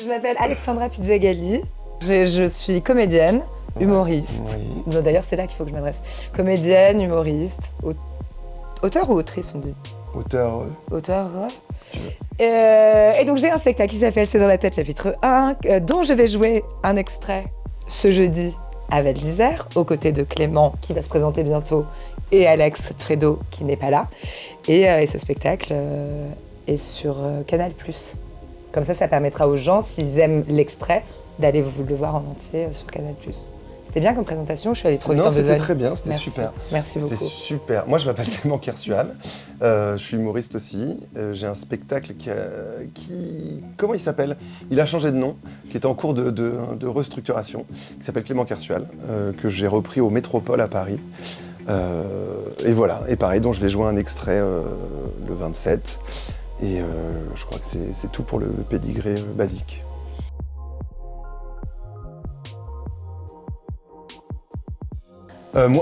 Je m'appelle Alexandra Pizzagalli, je suis comédienne, humoriste. Oui. Non, d'ailleurs, c'est là qu'il faut que je m'adresse. Comédienne, humoriste, auteur ou autrice, on dit Auteur. Auteur. Et donc j'ai un spectacle qui s'appelle C'est dans la tête, chapitre 1, dont je vais jouer un extrait ce jeudi à Val d'Isère, aux côtés de Clément, qui va se présenter bientôt, et Alex Fredo, qui n'est pas là. Et ce spectacle est sur Canal+. Comme ça permettra aux gens, s'ils aiment l'extrait, d'aller vous le voir en entier sur Canal+. C'était bien comme présentation, je suis allée trop vite en besogne. Non, c'était très bien, c'était Merci. super. Merci beaucoup. C'était super. Moi, je m'appelle Clément Kersual, je suis humoriste aussi. J'ai un spectacle qui... Comment il s'appelle ? Il a changé de nom, qui est en cours de restructuration, qui s'appelle Clément Kersual, que j'ai repris au Métropole à Paris. Et voilà, et pareil, dont je vais jouer un extrait le 27. Et je crois que c'est tout pour le pédigré basique.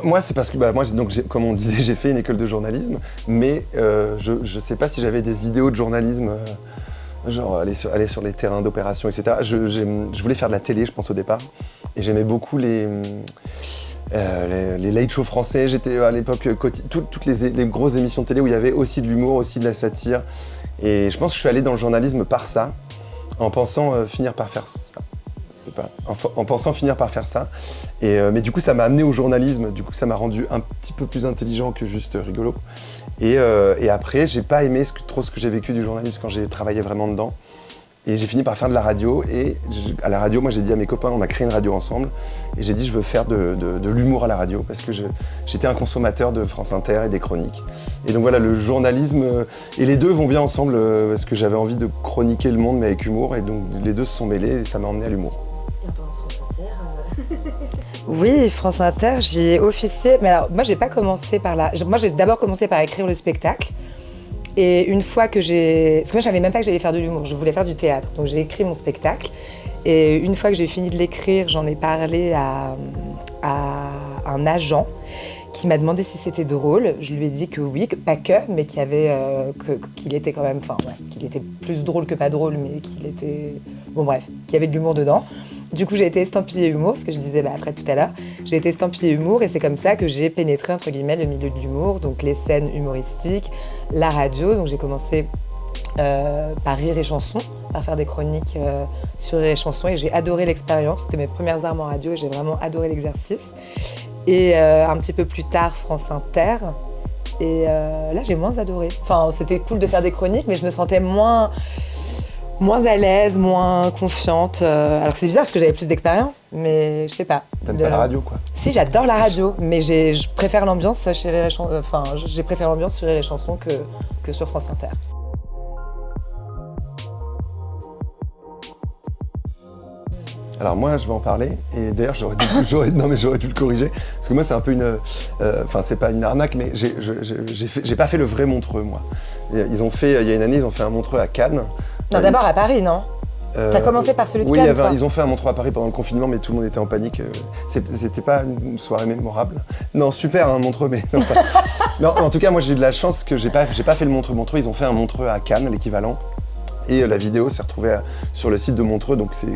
Moi, c'est parce que, comme on disait, j'ai fait une école de journalisme, mais je sais pas si j'avais des idéaux de journalisme, genre aller sur les terrains d'opération, etc. Je voulais faire de la télé, je pense, au départ, et j'aimais beaucoup les late shows français. J'étais à l'époque, toutes les grosses émissions de télé où il y avait aussi de l'humour, aussi de la satire, et je pense que je suis allé dans le journalisme par ça, en pensant finir par faire ça. En pensant finir par faire ça. Mais du coup, ça m'a amené au journalisme. Du coup, ça m'a rendu un petit peu plus intelligent que juste rigolo. Et après, j'ai pas aimé trop ce que j'ai vécu du journalisme quand j'ai travaillé vraiment dedans. Et j'ai fini par faire de la radio. Et à la radio, moi, j'ai dit à mes copains, on a créé une radio ensemble. Et j'ai dit, je veux faire de l'humour à la radio. Parce que j'étais un consommateur de France Inter et des chroniques. Et donc voilà, le journalisme et les deux vont bien ensemble. Parce que j'avais envie de chroniquer le monde, mais avec humour. Et donc les deux se sont mêlés et ça m'a emmené à l'humour. Oui, France Inter, j'y ai officié. Mais alors, moi, j'ai pas commencé par là. Moi, j'ai d'abord commencé par écrire le spectacle. Et une fois que j'ai... Parce que moi, je savais même pas que j'allais faire de l'humour. Je voulais faire du théâtre. Donc, j'ai écrit mon spectacle. Et une fois que j'ai fini de l'écrire, j'en ai parlé à un agent qui m'a demandé si c'était drôle. Je lui ai dit que oui, pas que, mais qu'il était quand même... Enfin, ouais, qu'il était plus drôle que pas drôle, mais qu'il était... Bon, bref, qu'il y avait de l'humour dedans. Du coup, j'ai été estampillée humour, ce que je disais après tout à l'heure. J'ai été estampillée humour et c'est comme ça que j'ai pénétré, entre guillemets, le milieu de l'humour, donc les scènes humoristiques, la radio. Donc j'ai commencé par Rire et Chanson, par faire des chroniques sur Rire et Chanson et j'ai adoré l'expérience. C'était mes premières armes en radio et j'ai vraiment adoré l'exercice. Et un petit peu plus tard, France Inter. Et là, j'ai moins adoré. Enfin, c'était cool de faire des chroniques, mais je me sentais moins à l'aise, moins confiante. Alors que c'est bizarre parce que j'avais plus d'expérience, mais je sais pas. T'aimes pas la radio, quoi? Si, j'adore la radio, mais je préfère l'ambiance chez Rire et Chanson. Enfin, j'ai préféré l'ambiance sur Rire et Chanson que sur France Inter. Alors moi, je vais en parler, et d'ailleurs, j'aurais dû le corriger, parce que moi, c'est un peu une... Enfin, c'est pas une arnaque, mais j'ai pas fait le vrai Montreux, moi. Il y a une année, ils ont fait un Montreux à Cannes. Non, d'abord à Paris, non? T'as commencé par celui de Cannes, toi? Ils ont fait un Montreux à Paris pendant le confinement, mais tout le monde était en panique. C'était pas une soirée mémorable. Non, super, un Montreux, mais... Non, non, en tout cas, moi, j'ai eu de la chance que j'ai pas fait le Montreux. Montreux, ils ont fait un Montreux à Cannes, l'équivalent. Et la vidéo s'est retrouvée sur le site de Montreux, donc c'est...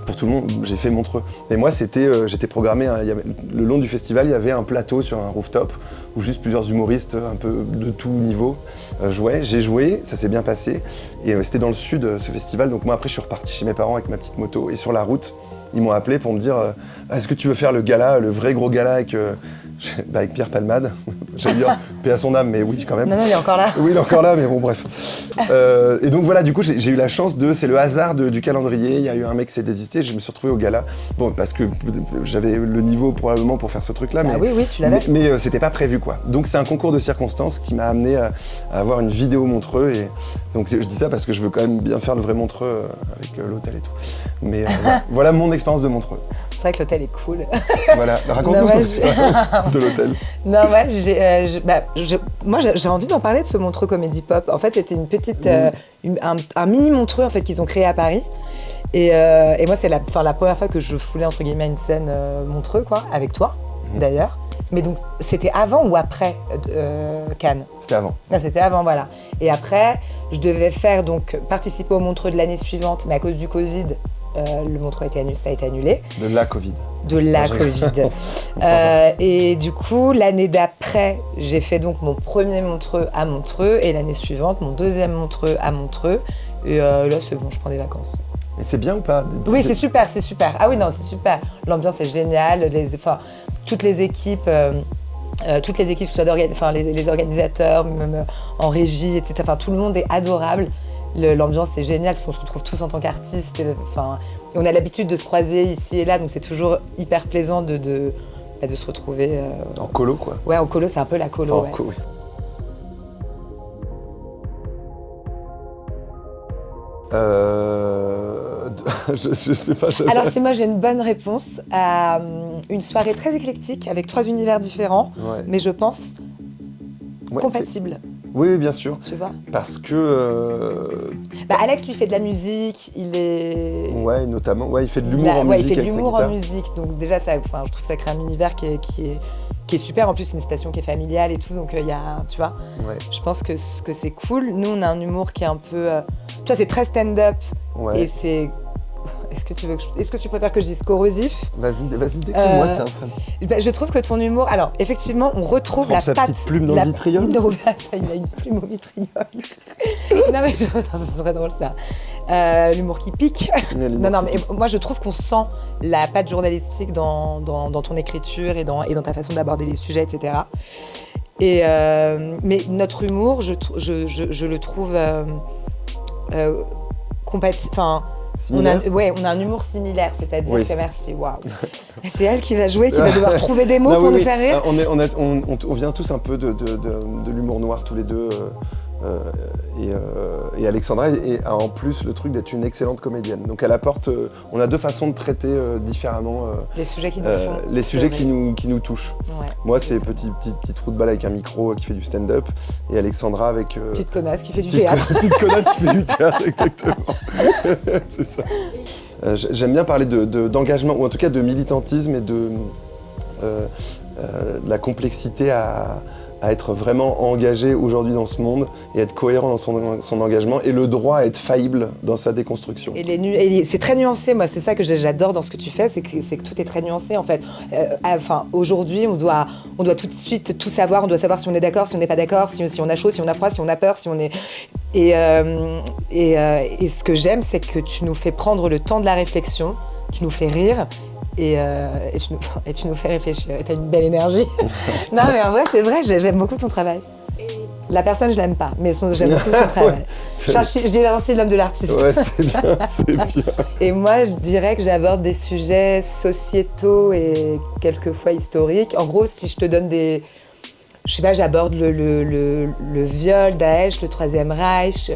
Pour tout le monde, j'ai fait Montreux. Mais moi, j'étais programmé, le long du festival, il y avait un plateau sur un rooftop où juste plusieurs humoristes un peu de tout niveau jouaient. J'ai joué, ça s'est bien passé. Et c'était dans le sud, ce festival. Donc moi, après, je suis reparti chez mes parents avec ma petite moto. Et sur la route, ils m'ont appelé pour me dire est-ce que tu veux faire le gala, le vrai gros gala avec Pierre Palmade? J'allais dire paix à son âme, mais oui, quand même. Non, il est encore là. Oui, il est encore là, mais bon, bref. Et donc voilà, du coup, j'ai eu la chance c'est le hasard du calendrier. Il y a eu un mec qui s'est désisté, je me suis retrouvé au gala. Bon, parce que j'avais le niveau probablement pour faire ce truc-là, mais oui, tu l'avais. Mais c'était pas prévu, quoi. Donc c'est un concours de circonstances qui m'a amené à avoir une vidéo Montreux. Et donc je dis ça parce que je veux quand même bien faire le vrai Montreux avec l'hôtel et tout. Mais voilà mon expérience de Montreux. C'est vrai que l'hôtel est cool. Voilà, raconte-nous ton expérience de l'hôtel. Non, ouais, moi j'ai envie d'en parler de ce Montreux Comédie Pop. En fait, c'était une petite, un mini Montreux en fait qu'ils ont créé à Paris. Et moi, c'est la première fois que je foulais entre guillemets une scène Montreux, quoi, avec toi d'ailleurs. Mais donc, c'était avant ou après Cannes? C'était avant. Non, c'était avant, voilà. Et après, je devais participer au Montreux de l'année suivante, mais à cause du Covid, le Montreux ça a été annulé. De la Covid. De la Covid. Et du coup, l'année d'après, j'ai fait donc mon premier Montreux à Montreux, et l'année suivante, mon deuxième Montreux à Montreux. Et là, c'est bon, je prends des vacances. Et c'est bien ou pas? Oui, c'est super, c'est super. Ah oui, non, c'est super. L'ambiance est géniale. Toutes les équipes, que ce soit les organisateurs, même en régie, etc. Enfin, tout le monde est adorable. L'ambiance est géniale parce qu'on se retrouve tous en tant qu'artistes. On a l'habitude de se croiser ici et là, donc c'est toujours hyper plaisant de se retrouver. En colo, quoi. Ouais, en colo, c'est un peu la colo. Enfin, ouais. oui. Je sais pas. Alors, moi, j'ai une bonne réponse à une soirée très éclectique avec 3 univers différents, mais je pense compatibles. Oui, bien sûr. Tu vois? Parce que... Alex, lui, fait de la musique, il est... Ouais, notamment. Ouais, il fait de l'humour en musique. Il fait de l'humour en musique. Donc déjà, je trouve que ça crée un univers qui est super. En plus, c'est une station qui est familiale et tout. Donc, il y a... Tu vois? Ouais. Je pense que c'est cool. Nous, on a un humour qui est un peu... Toi, c'est très stand-up. Ouais. Et c'est... Est-ce que tu préfères que je dise corrosif? Vas-y, décris-moi, tiens. Je trouve que ton humour... Alors, effectivement, on retrouve la patte... petite plume dans le vitriol? Non, ça, il a une plume au vitriol. Non, mais c'est très drôle, ça. L'humour qui pique. Non, mais moi, je trouve qu'on sent la patte journalistique dans ton écriture et dans ta façon d'aborder les sujets, etc. Mais notre humour, je le trouve compatible... Enfin, on a un humour similaire, c'est-à-dire que merci, waouh. C'est elle qui va jouer, qui va devoir trouver des mots pour nous faire rire. On vient tous un peu de l'humour noir tous les deux. Et Alexandra a en plus le truc d'être une excellente comédienne. Donc elle apporte, on a deux façons de traiter différemment les sujets qui nous font. Les sujets qui nous touchent. Ouais, moi c'est petit trou de balle avec un micro qui fait du stand-up et Alexandra avec... petite connasse qui fait du théâtre. Petite connasse qui fait du théâtre, exactement. C'est ça. J'aime bien parler d'engagement, ou en tout cas de militantisme et de la complexité à être vraiment engagé aujourd'hui dans ce monde et être cohérent dans son engagement et le droit à être faillible dans sa déconstruction. Et c'est très nuancé, moi c'est ça que j'adore dans ce que tu fais, c'est que tout est très nuancé en fait. Aujourd'hui on doit tout de suite tout savoir, on doit savoir si on est d'accord, si on n'est pas d'accord, si on a chaud, si on a froid, si on a peur, si on est... Et ce que j'aime, c'est que tu nous fais prendre le temps de la réflexion, tu nous fais rire, et tu nous fais réfléchir. Et t'as une belle énergie. Non, mais en vrai, c'est vrai, j'aime beaucoup ton travail. La personne, je l'aime pas, mais j'aime beaucoup son travail. Je dirais aussi l'homme de l'artiste. Ouais, c'est bien. Et moi, je dirais que j'aborde des sujets sociétaux et quelquefois historiques. En gros, si je te donne des... Je sais pas, j'aborde le viol, Daesh, le Troisième Reich,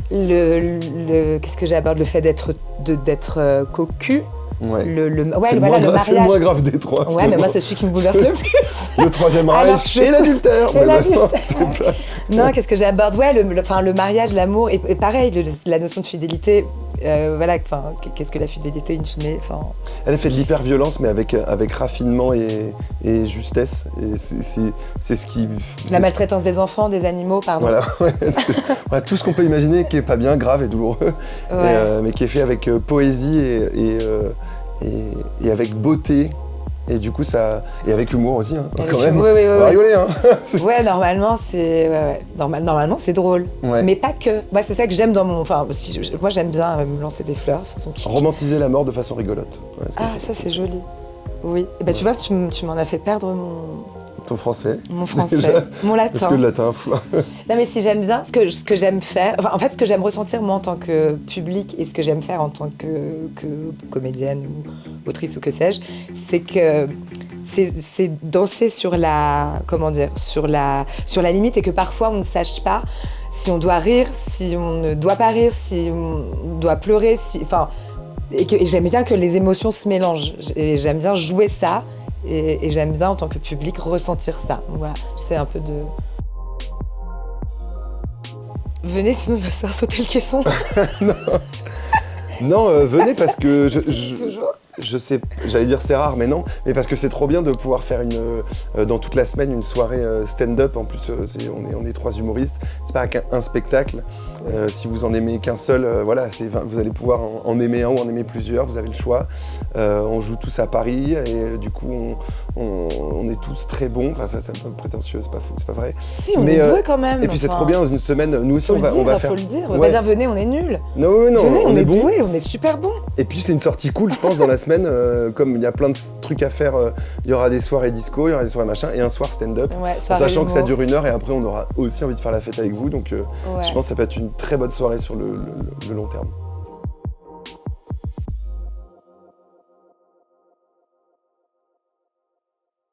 qu'est-ce que j'aborde? Le fait d'être cocu. Ouais. C'est le moins grave des trois. Ouais, mais moi, c'est celui qui me bouleverse le plus. Le Troisième Reich et l'adultère. Non, qu'est-ce que j'aborde? Ouais, le mariage, l'amour, et pareil, la notion de fidélité. Qu'est-ce que la fidélité in fine? Elle a fait de l'hyperviolence, mais avec raffinement et justesse. Et c'est ce qui... La maltraitance des enfants, des animaux, pardon. Voilà, tout ce qu'on peut imaginer qui est pas bien, grave et douloureux, mais qui est fait avec poésie et avec beauté. Et du coup, ça... Et avec humour aussi, hein, quand même. Oui, on va rigoler, hein. Ouais, normalement, c'est... Normalement, c'est drôle. Ouais. Mais pas que. Moi, c'est ça que j'aime dans mon... moi, j'aime bien me lancer des fleurs, de façon kitsch. Romantiser la mort de façon rigolote. Ouais, ça, c'est joli. Oui. Et tu vois, tu m'en as fait perdre ton français. Mon français. Mon latin. Parce que le latin, flou. Non, mais si j'aime bien, ce que j'aime faire... en fait, ce que j'aime ressentir, moi, en tant que public, et ce que j'aime faire en tant que comédienne ou autrice ou que sais-je, c'est que c'est danser sur la... Comment dire? Sur la limite, et que parfois, on ne sache pas si on doit rire, si on ne doit pas rire, si on doit pleurer, et j'aime bien que les émotions se mélangent. Et j'aime bien jouer ça. Et j'aime bien, en tant que public, ressentir ça. Voilà, c'est un peu de... Venez, sinon on va faire sauter le caisson. Non, venez parce que Toujours. je sais, j'allais dire c'est rare, mais non, mais parce que c'est trop bien de pouvoir faire dans toute la semaine une soirée stand-up. En plus, on est 3 humoristes, c'est pas qu'un spectacle. Si vous en aimez qu'un seul, voilà, vous allez pouvoir en aimer un ou en aimer plusieurs, vous avez le choix. On joue tous à Paris et du coup on est tous très bons. Enfin ça c'est un peu prétentieux, c'est pas fou, c'est pas vrai. Si, on est doués quand même. Et puis c'est trop bien, une semaine, nous aussi on va faire. Faut le dire, on va pas dire venez, on est nuls. Non, non, venez, on est bons. doués, on est super bons. Et puis c'est une sortie cool, je pense, dans la semaine, comme il y a plein de trucs à faire, il y aura des soirées disco, il y aura des soirées machin, et un soir stand-up, sachant que ça dure 1 heure et après on aura aussi envie de faire la fête avec vous, donc je pense que ça peut être une très bonne soirée sur le long terme.